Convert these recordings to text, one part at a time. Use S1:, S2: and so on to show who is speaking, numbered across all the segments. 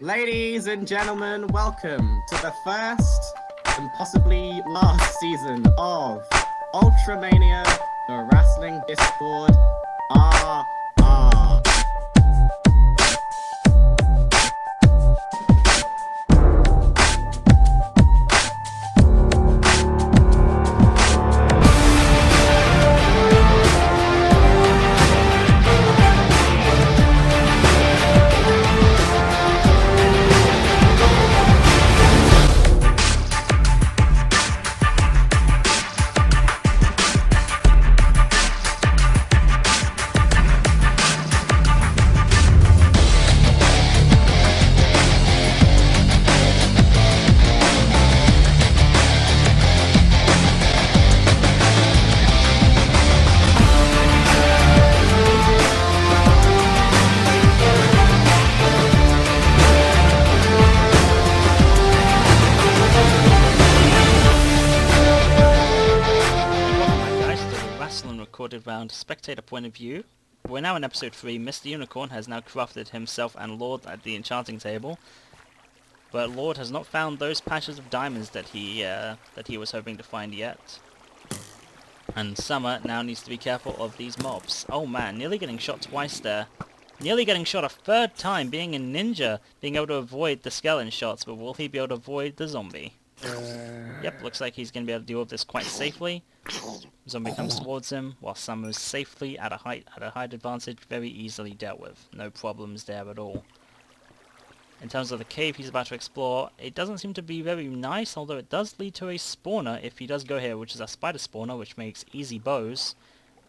S1: Ladies and gentlemen, welcome to the first and possibly last season of UltraMania, the wrestling Discord. R.
S2: Recorded round spectator point of view. We're now in episode 3. Mr. Unicorn has now crafted himself and Lord at the enchanting table, but Lord has not found those patches of diamonds that he was hoping to find yet. And Summer now needs to be careful of these mobs. Oh man, nearly getting shot twice there. Nearly getting shot a third time, being a ninja, being able to avoid the skeleton shots, but will he be able to avoid the zombie? Yep, looks like he's going to be able to deal with this quite safely. Zombie comes towards him, while Summer's safely at a height advantage, very easily dealt with. No problems there at all. In terms of the cave he's about to explore, it doesn't seem to be very nice, although it does lead to a spawner if he does go here, which is a spider spawner, which makes easy bows.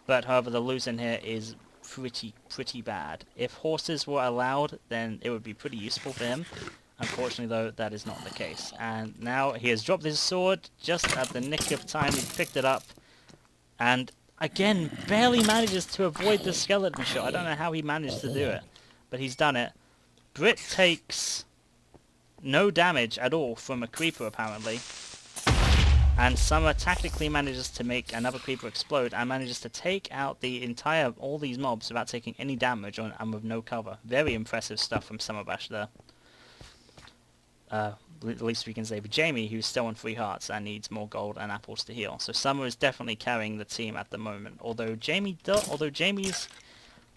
S2: But however, the loot in here is pretty bad. If horses were allowed, then it would be pretty useful for him. Unfortunately, though, that is not the case. And now he has dropped his sword just at the nick of time. He picked it up and, again, barely manages to avoid the skeleton shot. I don't know how he managed to do it, but he's done it. Brit takes no damage at all from a creeper, apparently. And Summer tactically manages to make another creeper explode and manages to take out all these mobs without taking any damage and with no cover. Very impressive stuff from Summer Bash there. At least we can say for Jamie, who's still on 3 hearts and needs more gold and apples to heal. So Summer is definitely carrying the team at the moment. Although Jamie's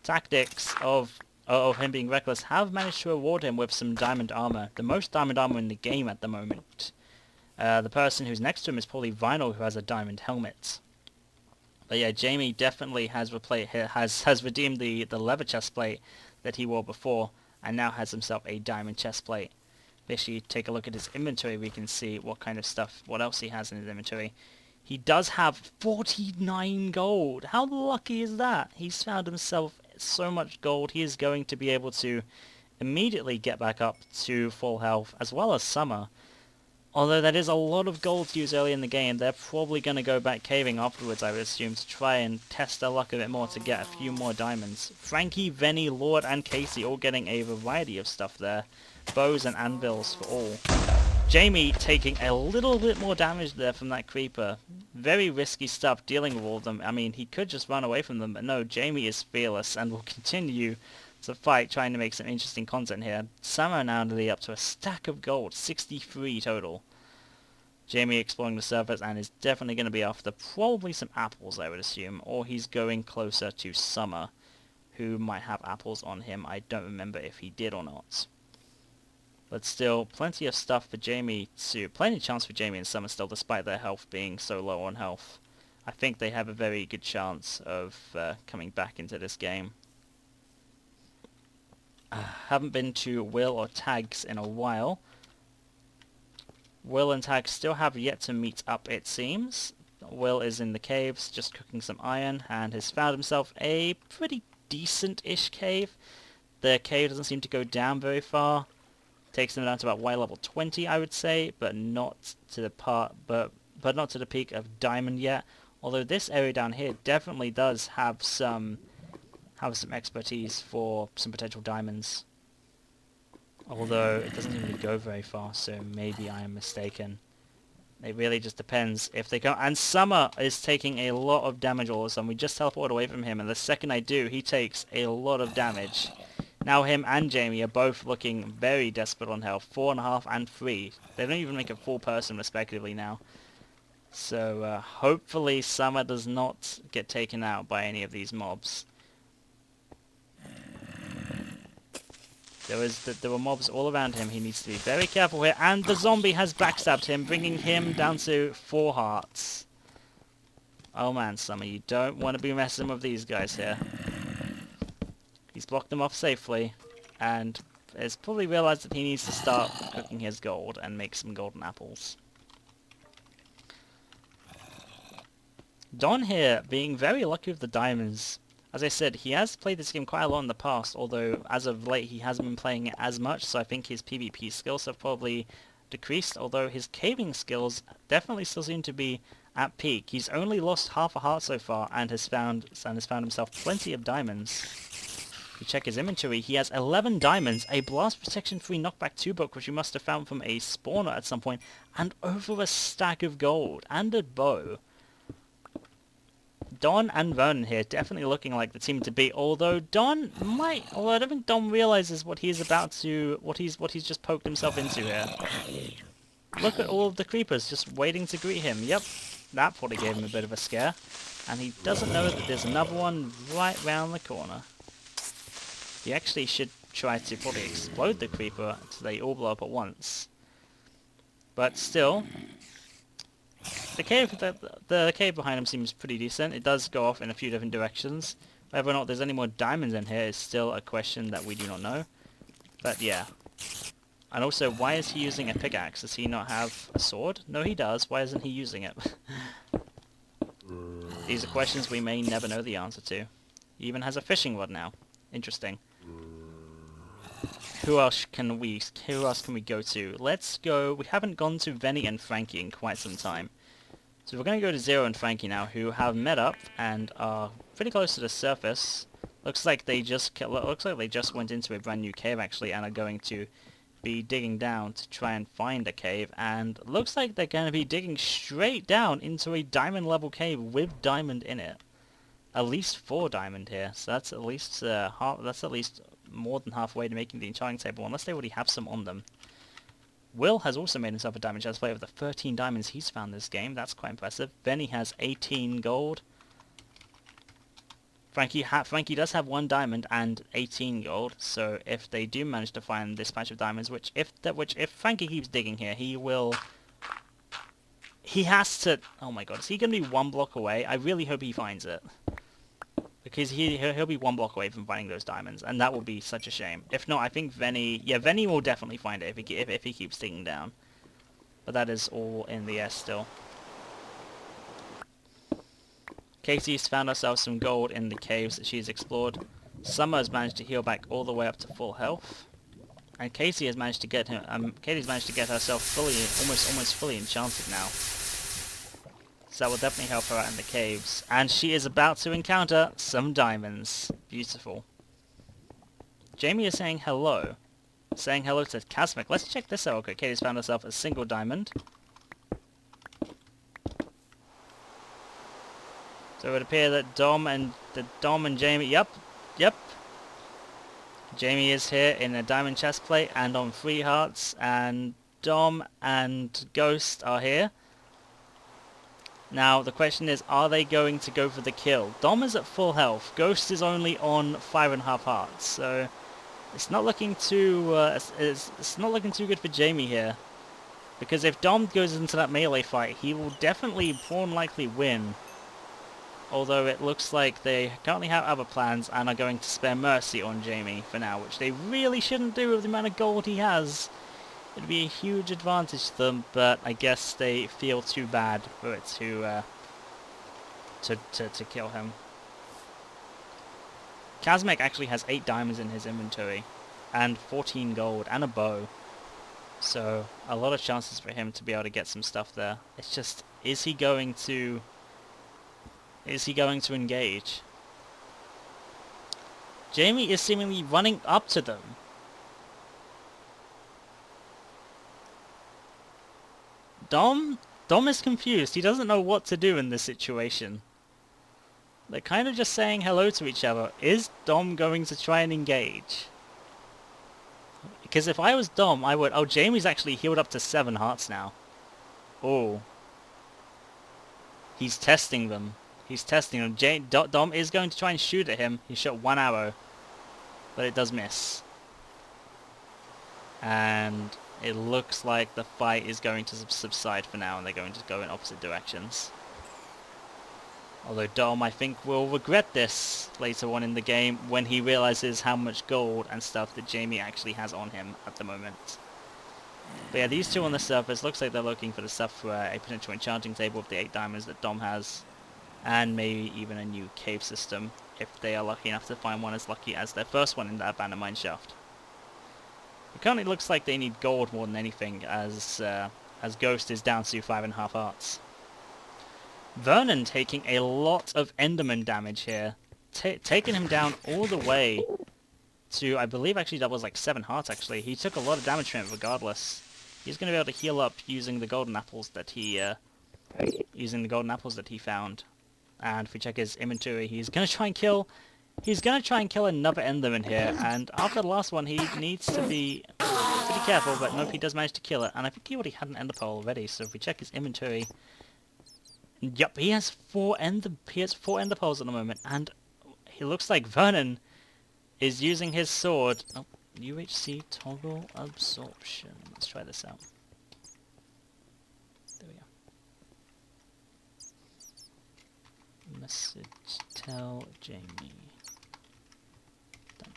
S2: tactics of him being reckless have managed to reward him with some diamond armor, the most diamond armor in the game at the moment. The person who's next to him is probably Vinyl, who has a diamond helmet. But yeah, Jamie definitely has redeemed the leather chestplate that he wore before, and now has himself a diamond chestplate. If you take a look at his inventory, we can see what else he has in his inventory. He does have 49 gold. How lucky is that? He's found himself so much gold, he is going to be able to immediately get back up to full health, as well as Summer. Although that is a lot of gold to use early in the game, they're probably going to go back caving afterwards, I would assume, to try and test their luck a bit more to get a few more diamonds. Frankie, Venny, Lord, and Casey all getting a variety of stuff there. Bows and anvils for all. Jamie taking a little bit more damage there from that creeper. Very risky stuff dealing with all of them. I mean, he could just run away from them, but no, Jamie is fearless and will continue to fight, trying to make some interesting content here. Summer now nearly up to a stack of gold, 63 total. Jamie exploring the surface and is definitely going to be after probably some apples, I would assume, or he's going closer to Summer, who might have apples on him. I don't remember if he did or not. But still, plenty of chance for Jamie and Summer still, despite their health being so low on health. I think they have a very good chance of coming back into this game. Haven't been to Will or Tags in a while. Will and Tags still have yet to meet up, it seems. Will is in the caves, just cooking some iron, and has found himself a pretty decent-ish cave. The cave doesn't seem to go down very far. Takes them down to about Y level 20, I would say, but not to the peak of diamond yet. Although this area down here definitely does have some expertise for some potential diamonds. Although it doesn't seem to go very far, so maybe I am mistaken. It really just depends if they come. And Summer is taking a lot of damage all of a sudden. We just teleported away from him, and the second I do, he takes a lot of damage. Now him and Jamie are both looking very desperate on health. 4.5 and 3. They don't even make a full person respectively now. So hopefully Summer does not get taken out by any of these mobs. There were mobs all around him. He needs to be very careful here. And the zombie has backstabbed him, bringing him down to 4 hearts. Oh man, Summer, you don't want to be messing with these guys here. He's blocked them off safely, and has probably realized that he needs to start cooking his gold and make some golden apples. Don here being very lucky with the diamonds. As I said, he has played this game quite a lot in the past, although as of late he hasn't been playing it as much, so I think his PvP skills have probably decreased, although his caving skills definitely still seem to be at peak. He's only lost half a heart so far and has found himself plenty of diamonds. If you check his inventory, he has 11 diamonds, a blast protection 3 knockback 2 book which you must have found from a spawner at some point, and over a stack of gold, and a bow. Don and Vernon here definitely looking like the team to beat, although I don't think Don realizes what he's about to, what he's just poked himself into here. Look at all of the creepers just waiting to greet him. Yep, that probably gave him a bit of a scare. And he doesn't know that there's another one right round the corner. He actually should try to probably explode the creeper so they all blow up at once. But still, the cave behind him seems pretty decent. It does go off in a few different directions. Whether or not there's any more diamonds in here is still a question that we do not know. But yeah. And also, why is he using a pickaxe? Does he not have a sword? No, he does. Why isn't he using it? These are questions we may never know the answer to. He even has a fishing rod now. Interesting. Who else can we go to? Let's go. We haven't gone to Venny and Frankie in quite some time. So we're going to go to Zero and Frankie now, who have met up and are pretty close to the surface. Looks like they just went into a brand new cave actually, and are going to be digging down to try and find a cave. And looks like they're going to be digging straight down into a diamond level cave with diamond in it. At least 4 diamond here, so that's at least that's at least more than halfway to making the enchanting table, unless they already have some on them. Will has also made himself a diamond chest plate with the 13 diamonds he's found this game. That's quite impressive. Benny has 18 gold. Frankie does have 1 diamond and 18 gold. So if they do manage to find this patch of diamonds, which if Frankie keeps digging here, he has to. Oh my God, is he going to be 1 block away? I really hope he finds it. Because he'll be 1 block away from finding those diamonds, and that will be such a shame. If not, I think Venny will definitely find it if he keeps digging down. But that is all in the air still. Katie's found herself some gold in the caves that she's explored. Summer has managed to heal back all the way up to full health, and Katie has managed to get herself fully, almost fully enchanted now. So that will definitely help her out in the caves. And she is about to encounter some diamonds. Beautiful. Jamie is saying hello. Saying hello to Casmic. Let's check this out. Okay, Katie's found herself a single diamond. So it would appear that Dom and Jamie... Yep. Jamie is here in a diamond chest plate and on 3 hearts. And Dom and Ghost are here. Now, the question is, are they going to go for the kill? Dom is at full health. Ghost is only on 5.5 hearts. So, it's not looking too, it's not looking too good for Jamie here. Because if Dom goes into that melee fight, he will definitely, more than likely, win. Although it looks like they currently have other plans and are going to spare mercy on Jamie for now, which they really shouldn't do with the amount of gold he has. It'd be a huge advantage to them, but I guess they feel too bad for it to kill him. Kazmek actually has 8 diamonds in his inventory, and 14 gold, and a bow. So, a lot of chances for him to be able to get some stuff there. It's just, is he going to engage? Jamie is seemingly running up to them. Dom is confused. He doesn't know what to do in this situation. They're kind of just saying hello to each other. Is Dom going to try and engage? Because if I was Dom, I would... Oh, Jamie's actually healed up to 7 hearts now. Oh. He's testing them. He's testing them. Dom is going to try and shoot at him. He shot 1 arrow. But it does miss. And it looks like the fight is going to subside for now, and they're going to go in opposite directions. Although Dom, I think, will regret this later on in the game when he realizes how much gold and stuff that Jamie actually has on him at the moment. But yeah, these two on the surface, looks like they're looking for the stuff for a potential enchanting table with the 8 diamonds that Dom has, and maybe even a new cave system, if they are lucky enough to find one as lucky as their first one in that abandoned mine shaft. It currently looks like they need gold more than anything, as Ghost is down to 5.5 hearts. Vernon taking a lot of Enderman damage here, taking him down all the way to, I believe actually that was like 7 hearts actually. He took a lot of damage from it regardless. He's going to be able to heal up using the golden apples that he found. And if we check his inventory, he's going to try and kill another Enderman here, and after the last one he needs to be pretty careful, but nope, he does manage to kill it, and I think he already had an Ender pearl already, so if we check his inventory, yep, he has 4 Ender pearls at the moment, and he looks like Vernon is using his sword. Oh, UHC toggle absorption. Let's try this out. There we go. Message tell Jamie. Done.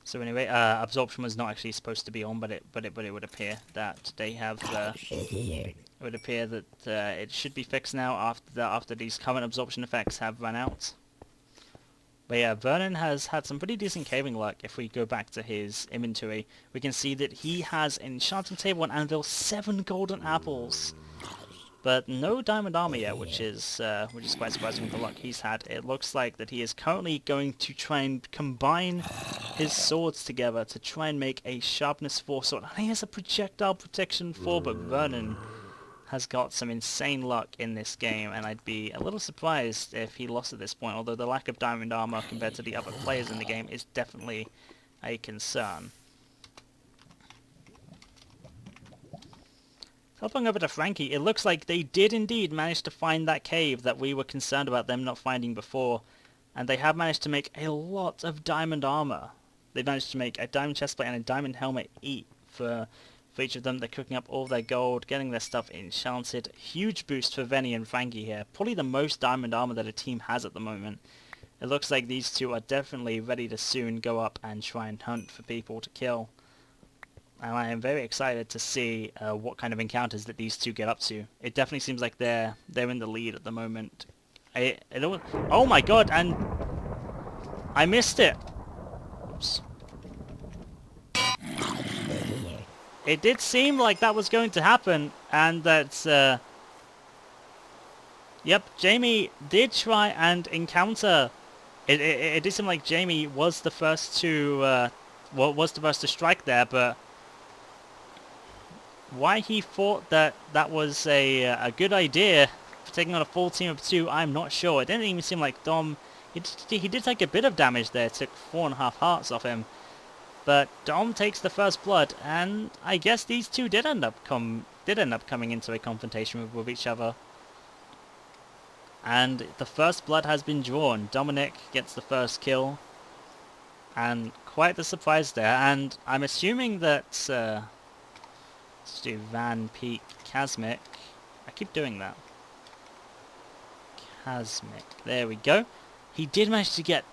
S2: So anyway, absorption was not actually supposed to be on, but it would appear that they have. It would appear that it should be fixed now after these current absorption effects have run out. But yeah, Vernon has had some pretty decent caving luck. If we go back to his inventory, we can see that he has an enchanting table and anvil, 7 golden apples, but no diamond armor yet, which is quite surprising with the luck he's had. It looks like that he is currently going to try and combine his swords together to try and make a sharpness 4 sword. And he has a projectile protection 4, but Vernon has got some insane luck in this game, and I'd be a little surprised if he lost at this point, although the lack of diamond armor compared to the other players in the game is definitely a concern. Hopping over to Frankie, it looks like they did indeed manage to find that cave that we were concerned about them not finding before, and they have managed to make a lot of diamond armor. They managed to make a diamond chestplate and a diamond helmet each for each of them. They're cooking up all their gold, getting their stuff enchanted. Huge boost for Venny and Frankie here. Probably the most diamond armor that a team has at the moment. It looks like these two are definitely ready to soon go up and try and hunt for people to kill. And I am very excited to see what kind of encounters that these two get up to. It definitely seems like they're in the lead at the moment. Oh my god, and I missed it. Oops. It did seem like that was going to happen, and that, yep, Jamie did try and encounter. It did seem like Jamie was the first to, strike there, but why he thought that was a good idea for taking on a full team of 2, I'm not sure. It didn't even seem like Dom. He did take a bit of damage there, took 4.5 hearts off him. But Dom takes the first blood, and I guess these two did end up coming into a confrontation with each other. And the first blood has been drawn. Dominic gets the first kill, and quite the surprise there. And I'm assuming that let's do Van Peak Casmic. I keep doing that. Casmic. There we go. He did manage to get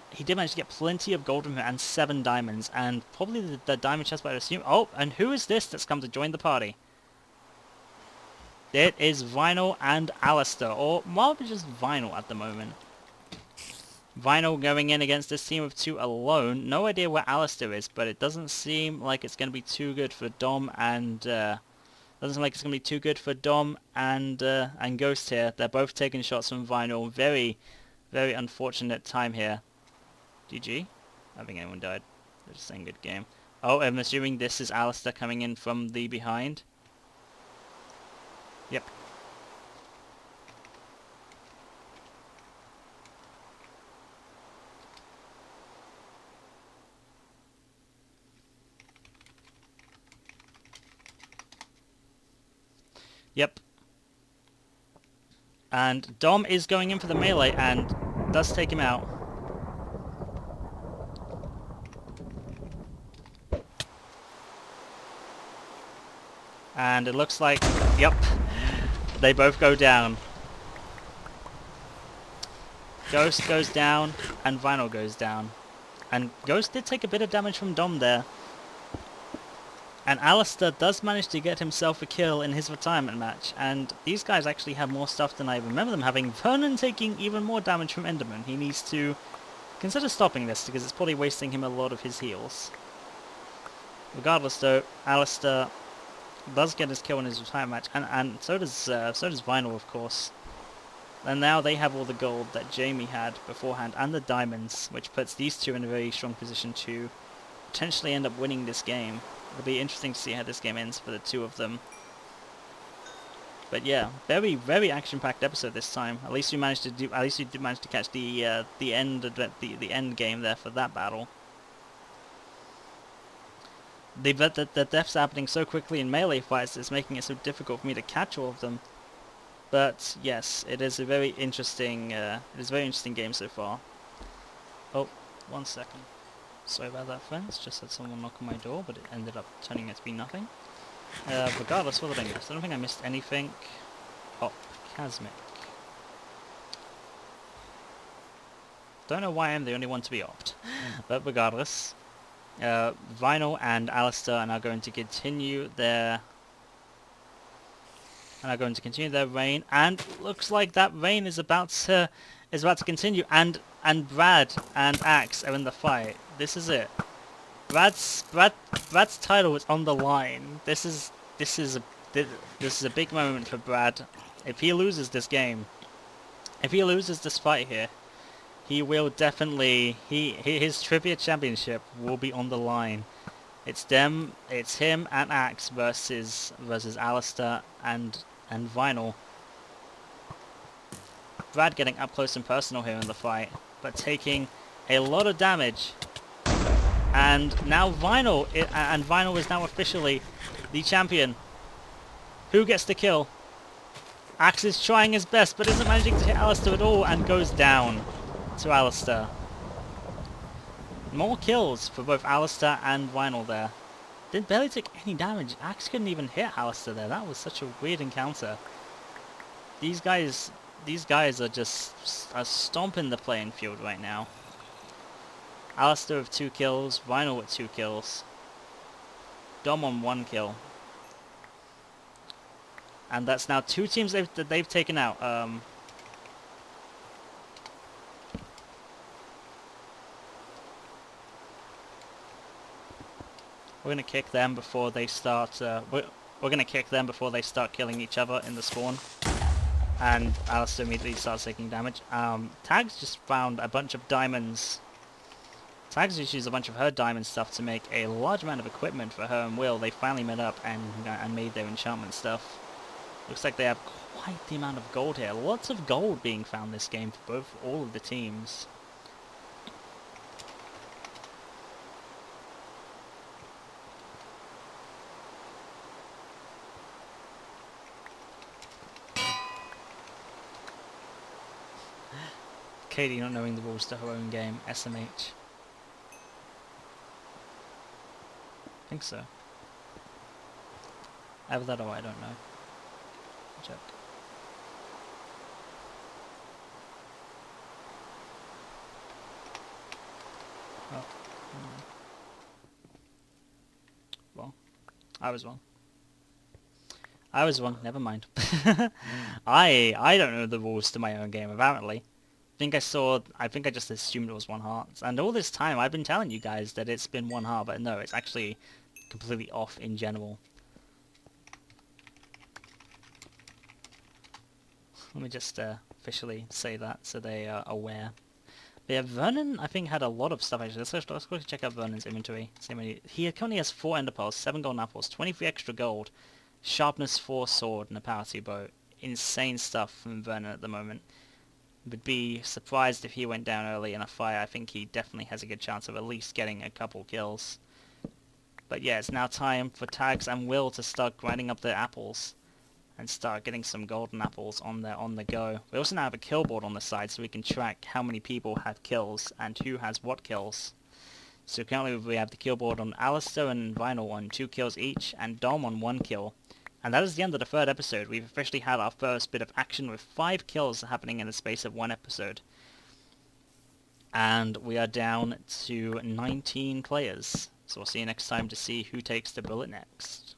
S2: plenty of gold from him and 7 diamonds, and probably the diamond chest, but I assume. Oh, and who is this that's come to join the party? It is Vinyl and Alistair, or probably just Vinyl at the moment. Vinyl going in against this team of 2 alone. No idea where Alistair is, but it doesn't seem like it's going to be too good for Dom and and Ghost here. They're both taking shots from Vinyl. Very, very unfortunate time here. GG. I don't think anyone died. They're just saying good game. Oh, I'm assuming this is Alistair coming in from the behind. Yep. Yep. And Dom is going in for the melee and does take him out. And it looks like, yep, they both go down. Ghost goes down and Vinyl goes down. And Ghost did take a bit of damage from Dom there. And Alistair does manage to get himself a kill in his retirement match. And these guys actually have more stuff than I remember them having. Vernon taking even more damage from Enderman. He needs to consider stopping this because it's probably wasting him a lot of his heals. Regardless though, Alistair does get his kill in his retirement match. And so does Vinyl, of course. And now they have all the gold that Jamie had beforehand and the diamonds, which puts these two in a very strong position to potentially end up winning this game. It'll be interesting to see how this game ends for the two of them. But yeah, very, very action-packed episode this time. At least we managed to do. At least we did manage to catch the end game there for that battle. The deaths happening so quickly in melee fights is making it so difficult for me to catch all of them. But yes, it is a very interesting game so far. Oh, 1 second. Sorry about that, friends. Just had someone knock on my door, but it ended up turning out to be nothing. Regardless, what did I miss? I don't think I missed anything. Oh, Casmic. Don't know why I'm the only one to be opt. But regardless, Vinyl and Alistair are now going to continue their reign, and looks like that reign is about to continue, and Brad and Axe are in the fight. This is it. Brad's title is on the line. This is a big moment for Brad. If he loses this game, if he loses this fight here, he will definitely his trivia championship will be on the line. It's him and Axe versus Alistair and Vinyl. Brad getting up close and personal here in the fight, but taking a lot of damage. And now Vinyl is now officially the champion. Who gets the kill? Axe is trying his best, but isn't managing to hit Alistair at all, and goes down to Alistair. More kills for both Alistair and Vinyl there. Didn't barely take any damage. Axe couldn't even hit Alistair there. That was such a weird encounter. These guys are just stomping the playing field right now. Alistair with 2 kills, Vinyl with 2 kills. Dom on 1 kill. And that's now 2 teams that they've taken out. We're gonna kick them before they start. We're gonna kick them before they start killing each other in the spawn. And Alistair immediately starts taking damage. Tags just found a bunch of diamonds. Tags just used a bunch of her diamond stuff to make a large amount of equipment for her and Will. They finally met up and made their enchantment stuff. Looks like they have quite the amount of gold here. Lots of gold being found this game for all of the teams. Katie not knowing the rules to her own game. SMH. I think so. Either that or I don't know. Check. Oh. Well, I was wrong. I was wrong. Never mind. I don't know the rules to my own game apparently. I think I just assumed it was 1 heart. And all this time I've been telling you guys that it's been 1 heart, but no, it's actually completely off in general. Let me just officially say that so they are aware. But yeah, Vernon I think had a lot of stuff actually. Let's go check out Vernon's inventory. He currently has 4 ender pearls, 7 golden apples, 23 extra gold, sharpness 4 sword, and a power 2 bow. Insane stuff from Vernon at the moment. Would be surprised if he went down early in a fight. I think he definitely has a good chance of at least getting a couple kills. But yeah, it's now time for Tags and Will to start grinding up their apples. and start getting some golden apples on the go. We also now have a kill board on the side so we can track how many people have kills and who has what kills. So currently we have the kill board on Alistair and Vinyl on 2 kills each, and Dom on 1 kill. And that is the end of the 3rd episode. We've officially had our first bit of action with 5 kills happening in the space of 1 episode. And we are down to 19 players. So we'll see you next time to see who takes the bullet next.